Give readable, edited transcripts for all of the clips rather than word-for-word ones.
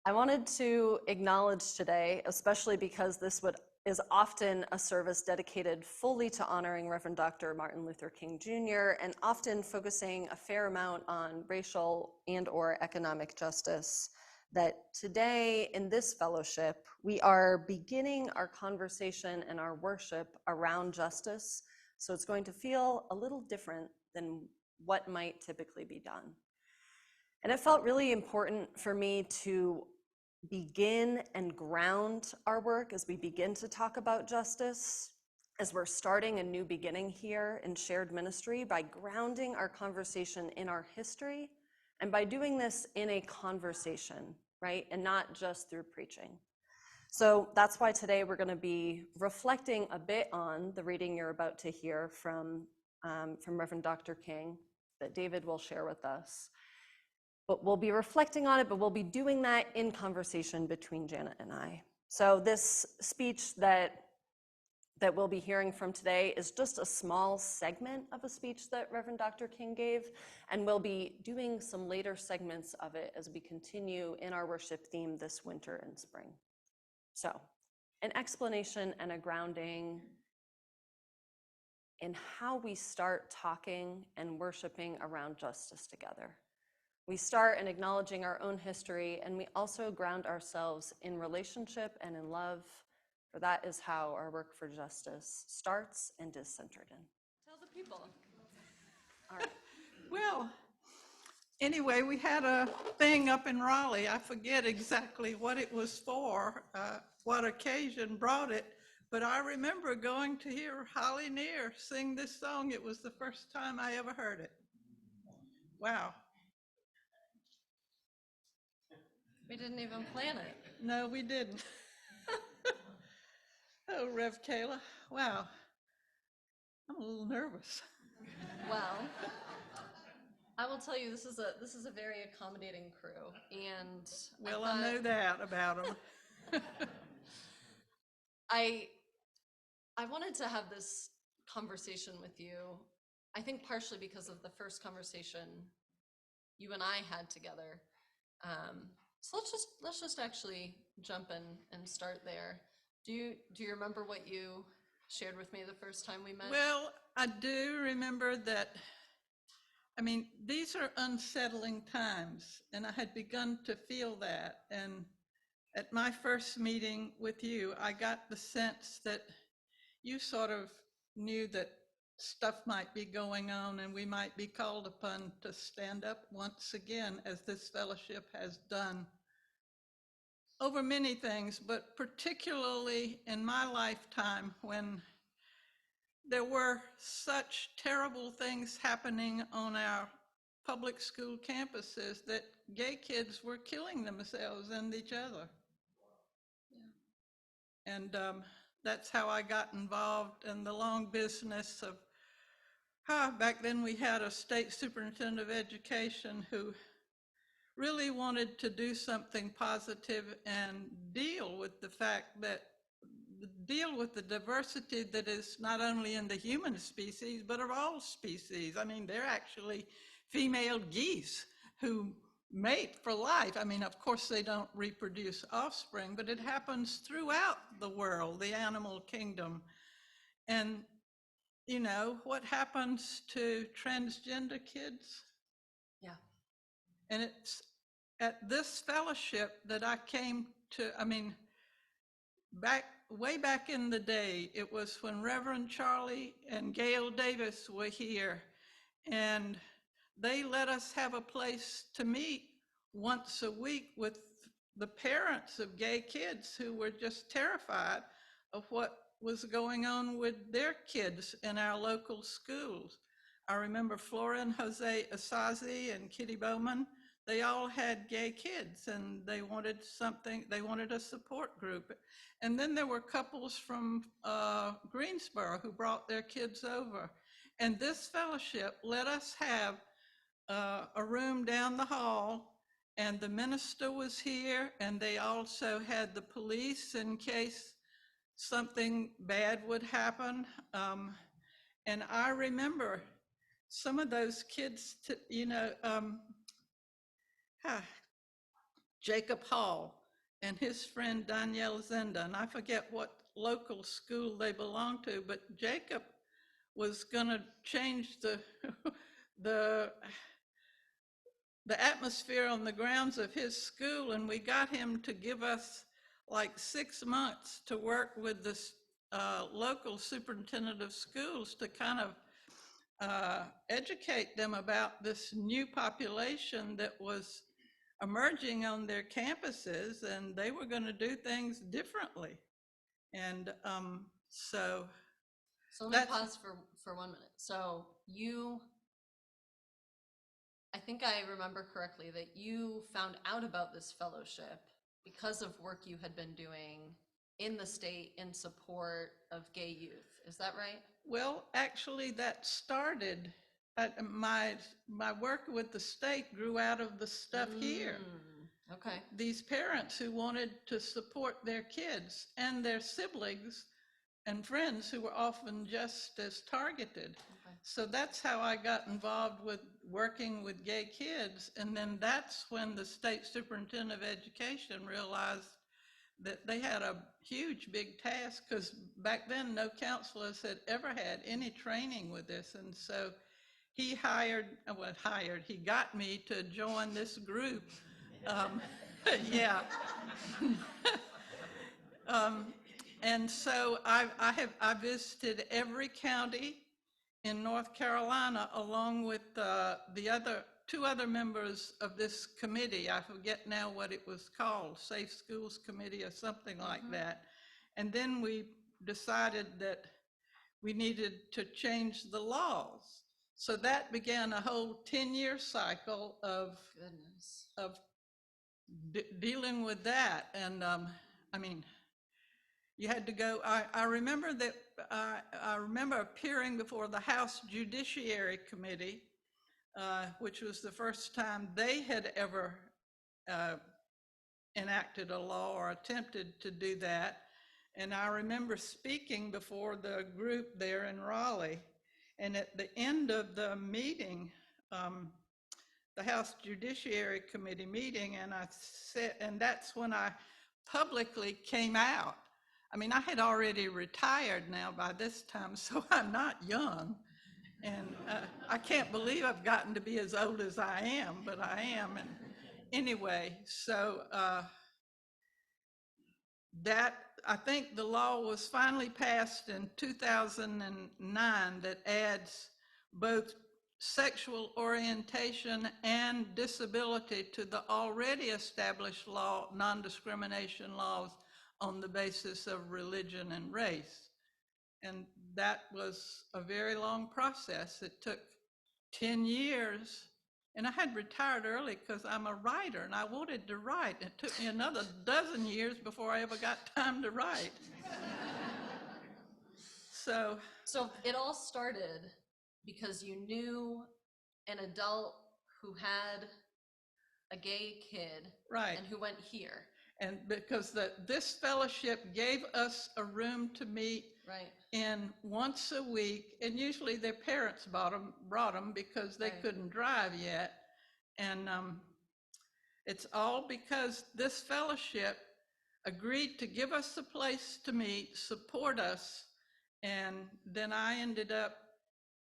I wanted to acknowledge today, especially because is often a service dedicated fully to honoring Reverend Dr. Martin Luther King Jr. and often focusing a fair amount on racial and/or economic justice, that today in this fellowship, we are beginning our conversation and our worship around justice. So it's going to feel a little different than what might typically be done. And it felt really important for me to begin and ground our work as we begin to talk about justice, as we're starting a new beginning here in shared ministry, by grounding our conversation in our history, and by doing this in a conversation, right? And not just through preaching. So that's why today we're going to be reflecting a bit on the reading you're about to hear from Reverend Dr. King that David will share with us. But we'll be reflecting on it, but we'll be doing that in conversation between Janet and I. So this speech that we'll be hearing from today is just a small segment of a speech that Reverend Dr. King gave, and we'll be doing some later segments of it as we continue in our worship theme this winter and spring. So, an explanation and a grounding in how we start talking and worshiping around justice together. We start in acknowledging our own history, and we also ground ourselves in relationship and in love, for that is how our work for justice starts and is centered in. Tell the people. All right. Well, anyway, we had a thing up in Raleigh. I forget exactly what it was for, what occasion brought it, but I remember going to hear Holly Near sing this song. It was the first time I ever heard it. Wow. We didn't even plan it. No, we didn't. Oh, Rev Kayla. Wow. I'm a little nervous. Well, I will tell you, this is a very accommodating crew, and well, I know that about them. I wanted to have this conversation with you, I think partially because of the first conversation you and I had together. So let's just actually jump in and start there. Do you remember what you shared with me the first time we met? Well, I do remember that. I mean, these are unsettling times, and I had begun to feel that. And at my first meeting with you, I got the sense that you sort of knew that stuff might be going on and we might be called upon to stand up once again, as this fellowship has done over many things, but particularly in my lifetime when there were such terrible things happening on our public school campuses that gay kids were killing themselves and each other. Yeah. And that's how I got involved in the long business of, back then we had a state superintendent of education who really wanted to do something positive and deal with the fact that, deal with the diversity that is not only in the human species, but of all species. I mean, they're actually female geese who mate for life. I mean, of course they don't reproduce offspring, but it happens throughout the world, the animal kingdom. And you know, what happens to transgender kids? Yeah. And it's at this fellowship that I came to, I mean, way back in the day, it was when Reverend Charlie and Gail Davis were here, and they let us have a place to meet once a week with the parents of gay kids who were just terrified of what was going on with their kids in our local schools. I remember Flora and Jose Asazi and Kitty Bowman. They all had gay kids and they wanted something, they wanted a support group. And then there were couples from Greensboro who brought their kids over. And this fellowship let us have a room down the hall, and the minister was here, and they also had the police in case something bad would happen. And I remember some of those kids, Jacob Hall and his friend Danielle Zenda, and I forget what local school they belong to, but Jacob was going to change the the atmosphere on the grounds of his school, and we got him to give us like 6 months to work with this local superintendent of schools to kind of educate them about this new population that was emerging on their campuses, and they were going to do things differently. And so let me pause for 1 minute. So I think I remember correctly that you found out about this fellowship because of work you had been doing in the state in support of gay youth. Is that right? Well, actually, that started my work with the state grew out of the stuff here. Okay. These parents who wanted to support their kids and their siblings and friends who were often just as targeted. Okay. So that's how I got involved with working with gay kids. And then that's when the state superintendent of education realized that they had a huge big task, because back then no counselors had ever had any training with this. And so he he got me to join this group. Yeah. And so I visited every county in North Carolina, along with the two other members of this committee. I forget now what it was called, Safe Schools Committee or something like that. And then we decided that we needed to change the laws. So that began a whole 10-year cycle of dealing with that. And I mean, you had to go. I remember that. I remember appearing before the House Judiciary Committee, which was the first time they had ever enacted a law or attempted to do that. And I remember speaking before the group there in Raleigh. And at the end of the meeting, the House Judiciary Committee meeting, and I said, and that's when I publicly came out. I mean, I had already retired now by this time, so I'm not young. And I can't believe I've gotten to be as old as I am, but I am. And anyway, so I think the law was finally passed in 2009 that adds both sexual orientation and disability to the already established law, non-discrimination laws on the basis of religion and race. And that was a very long process. It took 10 years, and I had retired early because I'm a writer and I wanted to write. It took me another dozen years before I ever got time to write. So it all started because you knew an adult who had a gay kid, right, and who went here. And because this fellowship gave us a room to meet, right, in once a week, and usually their parents brought them because they right, couldn't drive yet. And it's all because this fellowship agreed to give us a place to meet, support us, and then I ended up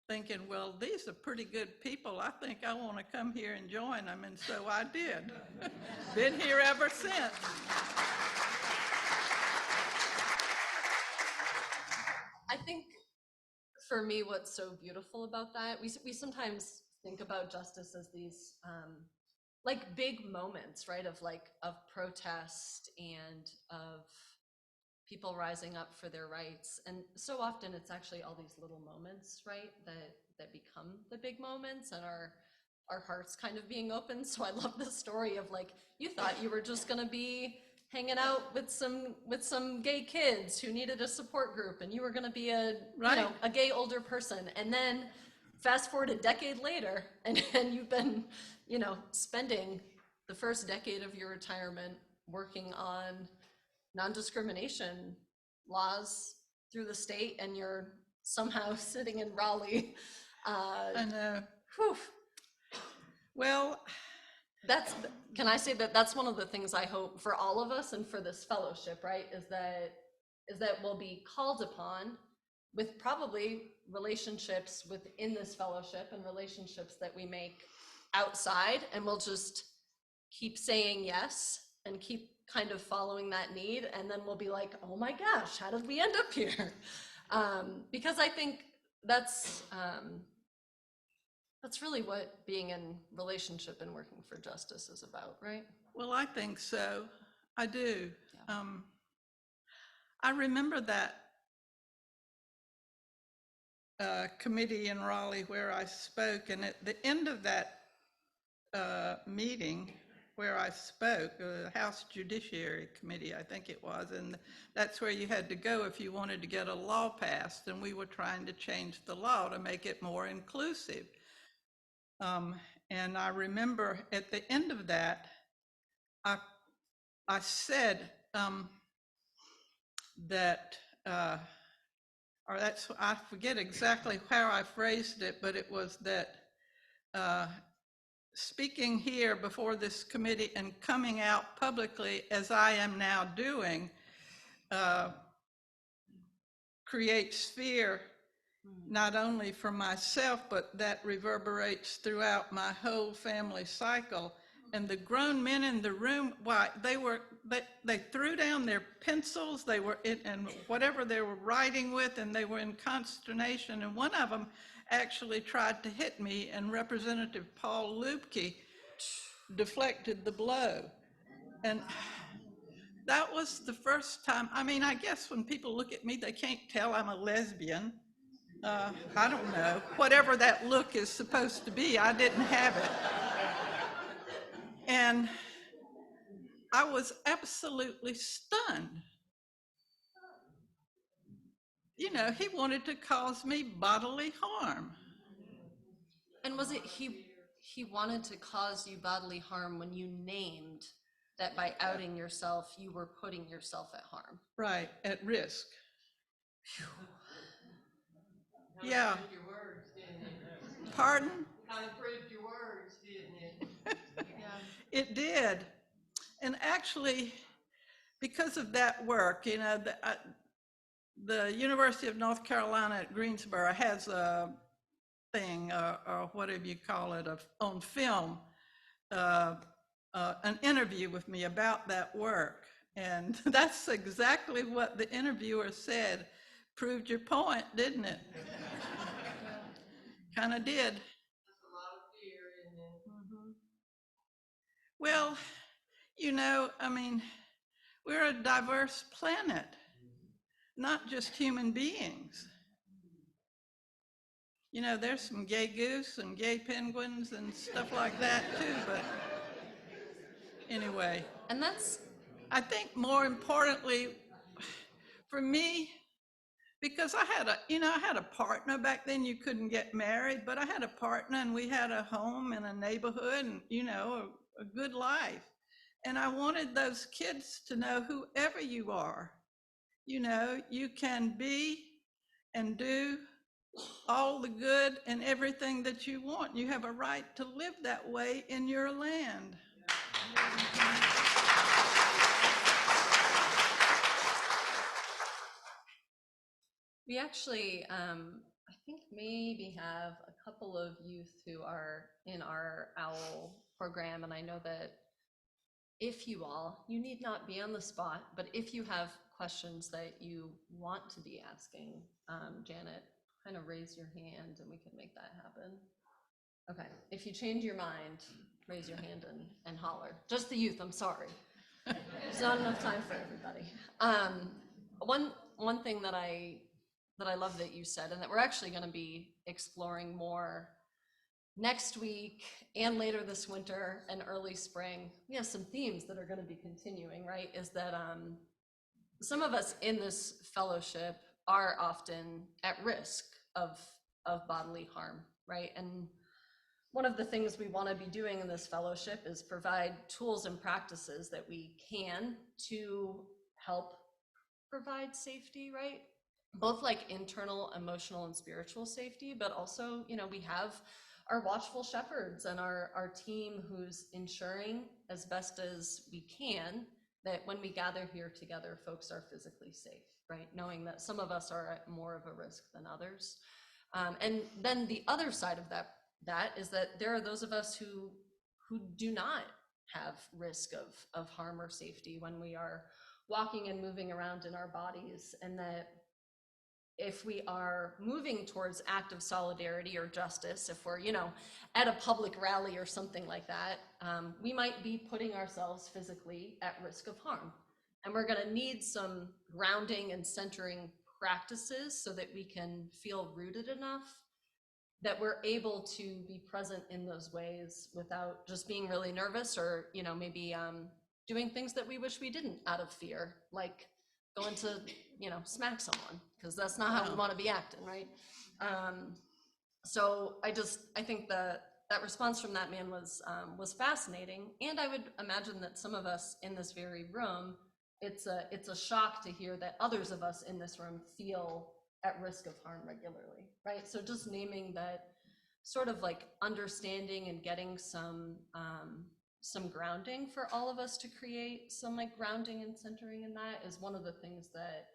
thinking, well, these are pretty good people. I think I want to come here and join them, and so I did. Been here ever since. I think for me, what's so beautiful about that, we sometimes think about justice as these like big moments, right, of protest and of people rising up for their rights. And so often it's actually all these little moments, right, that become the big moments, and our hearts kind of being open. So I love the story of, like, you thought you were just gonna be hanging out with some gay kids who needed a support group, and you were gonna be a gay older person, and then fast forward a decade later, and you've been, spending the first decade of your retirement working on non-discrimination laws through the state, and you're somehow sitting in Raleigh. I know. Whew. Well, Can I say that that's one of the things I hope for all of us and for this fellowship, right? Is that we'll be called upon with probably relationships within this fellowship and relationships that we make outside, and we'll just keep saying yes and keep kind of following that need, and then we'll be like, oh my gosh, how did we end up here? Because I think that's really what being in relationship and working for justice is about, right? Well, I think so. I do. Yeah. I remember that committee in Raleigh where I spoke, and at the end of that meeting where I spoke, House Judiciary Committee, I think it was, and that's where you had to go if you wanted to get a law passed, and we were trying to change the law to make it more inclusive. And I remember at the end of that, I said that, or that's, I forget exactly how I phrased it, but it was that speaking here before this committee and coming out publicly as I am now doing creates fear, not only for myself, but that reverberates throughout my whole family cycle. And the grown men in the room, why, they threw down their pencils, they were and whatever they were writing with, and they were in consternation. And one of them actually tried to hit me, and Representative Paul Lubke deflected the blow. And that was the first time. I mean, I guess when people look at me, they can't tell I'm a lesbian. I don't know. Whatever that look is supposed to be, I didn't have it. And I was absolutely stunned. You know, he wanted to cause me bodily harm. And was it he wanted to cause you bodily harm when you named that by outing yourself, you were putting yourself at harm? Right, at risk. Yeah. Your words, didn't it? Pardon? Kind of proved your words, didn't it? Yeah. It did. And actually, because of that work, you know, the University of North Carolina at Greensboro has a thing, or whatever you call it, on film, an interview with me about that work. And that's exactly what the interviewer said. Proved your point, didn't it? Kind of did. That's a lot of fear, isn't it? Mm-hmm. Well, you know, I mean, we're a diverse planet, not just human beings. You know, there's some gay goose and gay penguins and stuff like that too, but anyway. And that's, I think more importantly, for me, because I had a partner back then. You couldn't get married, but I had a partner, and we had a home and a neighborhood, and, you know, a good life. And I wanted those kids to know, whoever you are, you know, you can be and do all the good and everything that you want. You have a right to live that way in your land. we actually, I think maybe have a couple of youth who are in our OWL program, and I know that if you need not be on the spot, but if you have questions that you want to be asking, Janet, kind of raise your hand and we can make that happen. Okay, if you change your mind, raise your hand and holler. Just the youth, I'm sorry. There's not enough time for everybody. One thing that I love that you said, and that we're actually going to be exploring more next week and later this winter and early spring, we have some themes that are going to be continuing, right? Is that some of us in this fellowship are often at risk of bodily harm, right? And one of the things we want to be doing in this fellowship is provide tools and practices that we can to help provide safety, right? Both like internal, emotional, and spiritual safety, but also, you know, we have our watchful shepherds and our team who's ensuring as best as we can that when we gather here together, folks are physically safe, right? Knowing that some of us are at more of a risk than others. And then the other side of that is that there are those of us who do not have risk of harm or safety when we are walking and moving around in our bodies, and that if we are moving towards active solidarity or justice, if we're, at a public rally or something like that, we might be putting ourselves physically at risk of harm. And we're going to need some grounding and centering practices so that we can feel rooted enough that we're able to be present in those ways without just being really nervous or, maybe doing things that we wish we didn't out of fear, like going to, smack someone, because that's not how we want to be acting, right? So I think that response from that man was fascinating, and I would imagine that some of us in this very room, it's a shock to hear that others of us in this room feel at risk of harm regularly, right? So just naming that, sort of like understanding and getting some grounding for all of us to create some like grounding and centering in that is one of the things that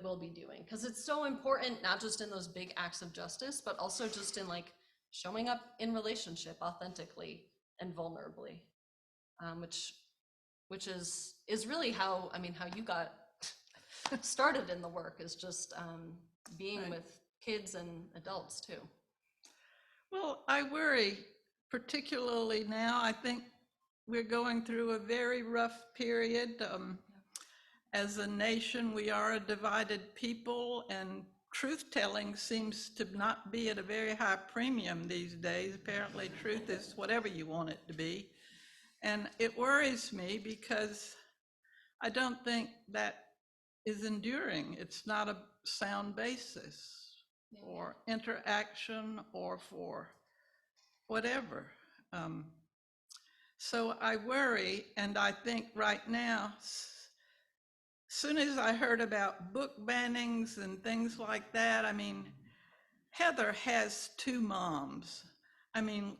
we'll be doing, because it's so important, not just in those big acts of justice, but also just in like showing up in relationship authentically and vulnerably, which is really how you got started in the work, is just being Right. with kids and adults too. Well, I worry, particularly now. I think we're going through a very rough period. As a nation, we are a divided people, and truth-telling seems to not be at a very high premium these days. Apparently, truth is whatever you want it to be. And it worries me because I don't think that is enduring. It's not a sound basis for interaction or for whatever. So I worry, and I think right now, soon as I heard about book bannings and things like that, Heather has 2 moms.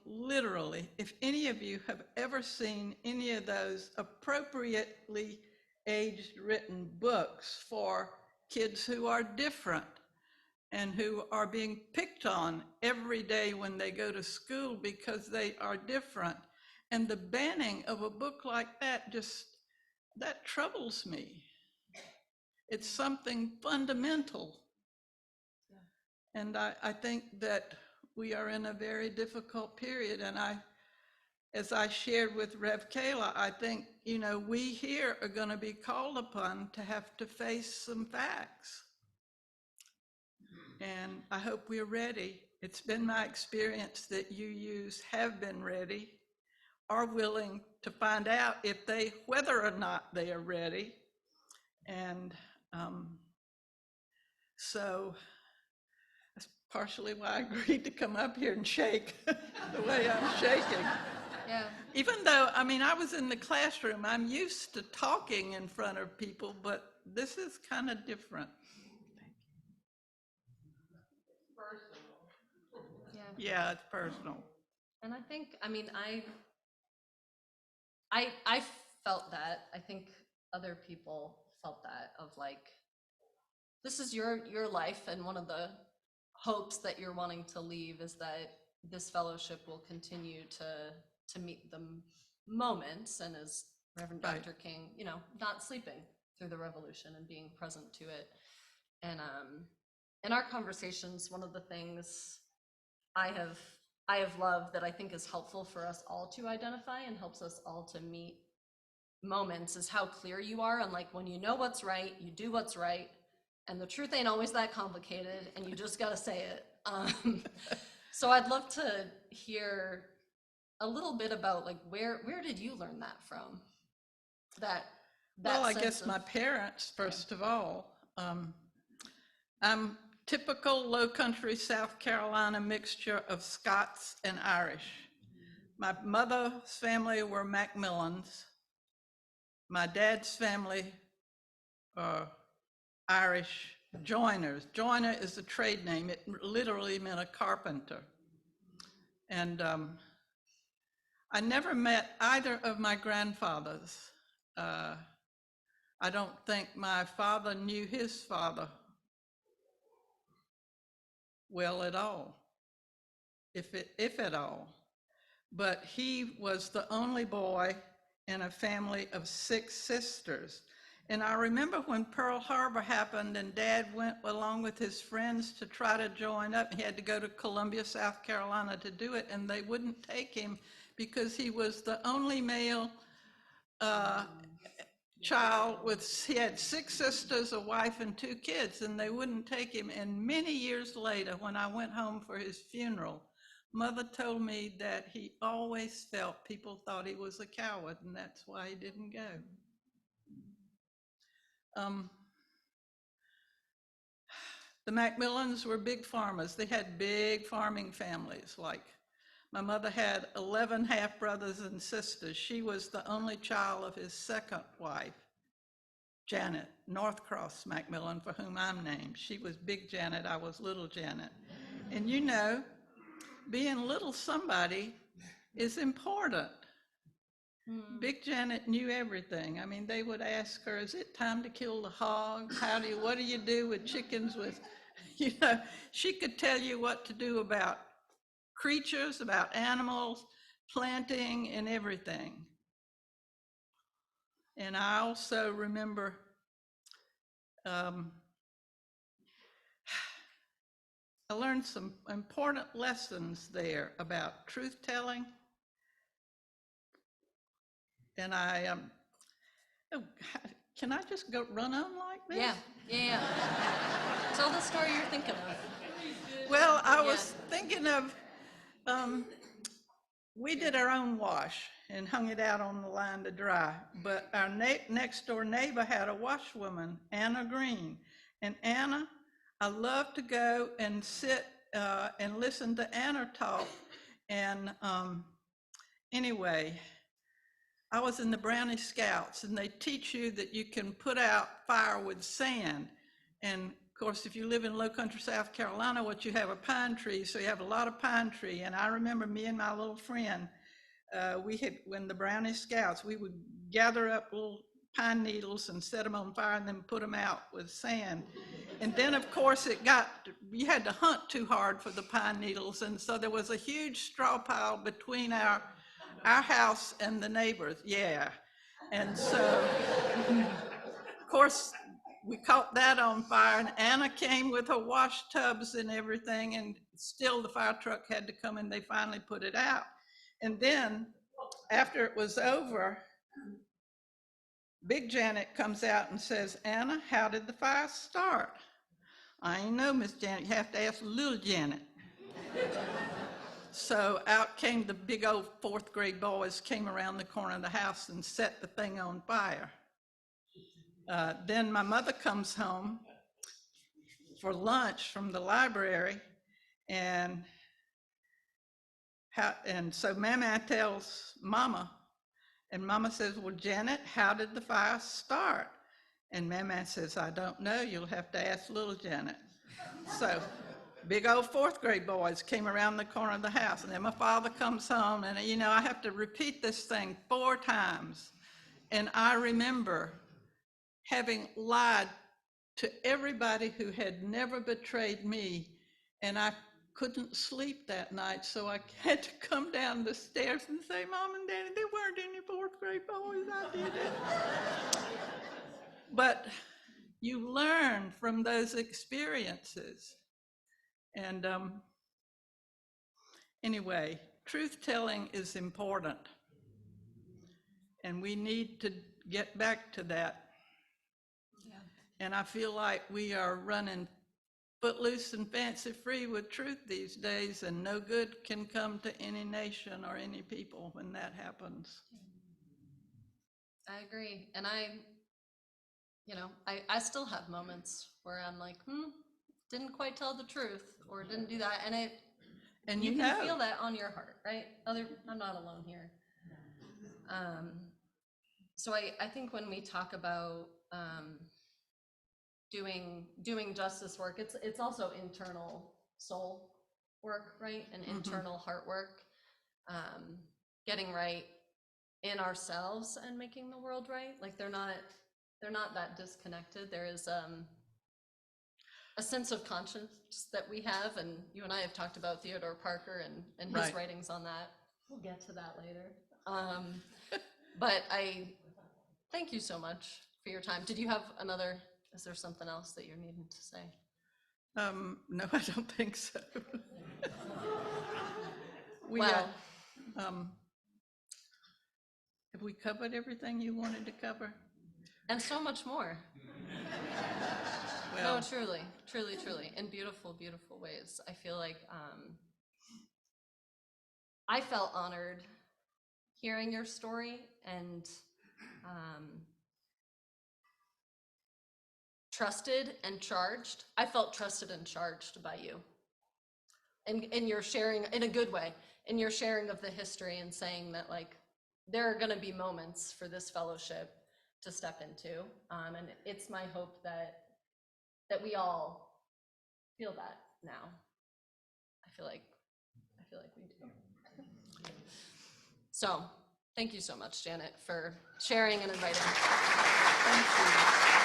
Literally, if any of you have ever seen any of those appropriately aged written books for kids who are different and who are being picked on every day when they go to school because they are different, and the banning of a book like that that troubles me. It's something fundamental. And I think that we are in a very difficult period. And as I shared with Rev Kayla, I think, we here are going to be called upon to have to face some facts. And I hope we're ready. It's been my experience that UUs have been ready, are willing to find out whether or not they are ready. And so that's partially why I agreed to come up here and shake the way I'm shaking. Yeah. Even though, I was in the classroom, I'm used to talking in front of people, but this is kind of different. Yeah, it's personal. And I think, I felt that. I think other people felt that, of like, this is your life, and one of the hopes that you're wanting to leave is that this fellowship will continue to meet the moments, and as Reverend Right. Dr. King, not sleeping through the revolution and being present to it. And in our conversations, one of the things I have loved that I think is helpful for us all to identify and helps us all to meet moments is how clear you are on, like, when you know what's right, you do what's right, and the truth ain't always that complicated, and you just got to say it. So I'd love to hear a little bit about, like, where did you learn that from? Well, I guess my parents, first of all. I'm typical low country South Carolina mixture of Scots and Irish. My mother's family were Macmillans. My dad's family are Irish Joyners. Joyner is a trade name. It literally meant a carpenter. And I never met either of my grandfathers. I don't think my father knew his father well at all, if at all. But he was the only boy in a family of 6 sisters. And I remember when Pearl Harbor happened and Dad went along with his friends to try to join up. He had to go to Columbia, South Carolina to do it, and they wouldn't take him because he was the only male child he had 6 sisters, a wife, and 2 kids, and they wouldn't take him. And many years later, when I went home for his funeral, Mother told me that he always felt people thought he was a coward, and that's why he didn't go. The Macmillans were big farmers. They had big farming families. Like my mother had 11 half-brothers and sisters. She was the only child of his second wife, Janet Northcross Macmillan, for whom I'm named. She was Big Janet, I was Little Janet. And you know, being little somebody is important. Big Janet knew everything. I mean, they would ask her, is it time to kill the hog? What do you do with chickens with, you know, she could tell you what to do about creatures, about animals, planting, and everything. And I also remember I learned some important lessons there about truth telling. And can I just go run on like this? Yeah. Tell the story you're thinking of. Well, I was thinking of, we did our own wash and hung it out on the line to dry, but our next door neighbor had a washwoman, Anna Green. And Anna, I love to go and sit and listen to Anna talk. And anyway, I was in the Brownie Scouts, and they teach you that you can put out fire with sand. And of course, if you live in low country South Carolina, what you have are pine trees, so you have a lot of pine tree. And I remember me and my little friend, when the Brownie Scouts, we would gather up little pine needles and set them on fire and then put them out with sand. And then of course you had to hunt too hard for the pine needles. And so there was a huge straw pile between our house and the neighbors, And so, of course, we caught that on fire, and Anna came with her wash tubs and everything, and still the fire truck had to come, and they finally put it out. And then, after it was over, Big Janet comes out and says, Anna, how did the fire start? I ain't know, Miss Janet, you have to ask Little Janet. So out came the big old 4th grade boys, came around the corner of the house and set the thing on fire. Then my mother comes home for lunch from the library, and so Mama tells Mama, and Mama says, well, Janet, how did the fire start? And Mama says, I don't know, you'll have to ask Little Janet. So big old 4th grade boys came around the corner of the house, and then my father comes home, and you know, I have to repeat this thing 4 times. And I remember having lied to everybody who had never betrayed me, and I couldn't sleep that night, so I had to come down the stairs and say, Mom and Daddy, there weren't any 4th grade boys, I did it. But you learn from those experiences. And anyway, truth-telling is important, and we need to get back to that. And I feel like we are running footloose and fancy-free with truth these days, and no good can come to any nation or any people when that happens. I agree. And I still have moments where I'm like, didn't quite tell the truth, or didn't do that. And you can feel that on your heart, right? I'm not alone here. So I think when we talk about doing justice work, it's also internal soul work, right? And internal heart work, getting right in ourselves and making the world right. Like they're not that disconnected. There is a sense of conscience that we have, and you and I have talked about Theodore Parker and his Right. writings on that. We'll get to that later. But I thank you so much for your time. Did you have is there something else that you're needing to say? No, I don't think so. Well, Have we covered everything you wanted to cover? and so much more. Well, No, truly, truly, truly, in beautiful, beautiful ways. I feel like I felt honored hearing your story and trusted and charged. I felt trusted and charged by you. And in your sharing, in a good way, in your sharing of the history and saying that like, there are gonna be moments for this fellowship to step into. And it's my hope that we all feel that now. I feel like we do. So thank you so much, Janet, for sharing and inviting. thank you.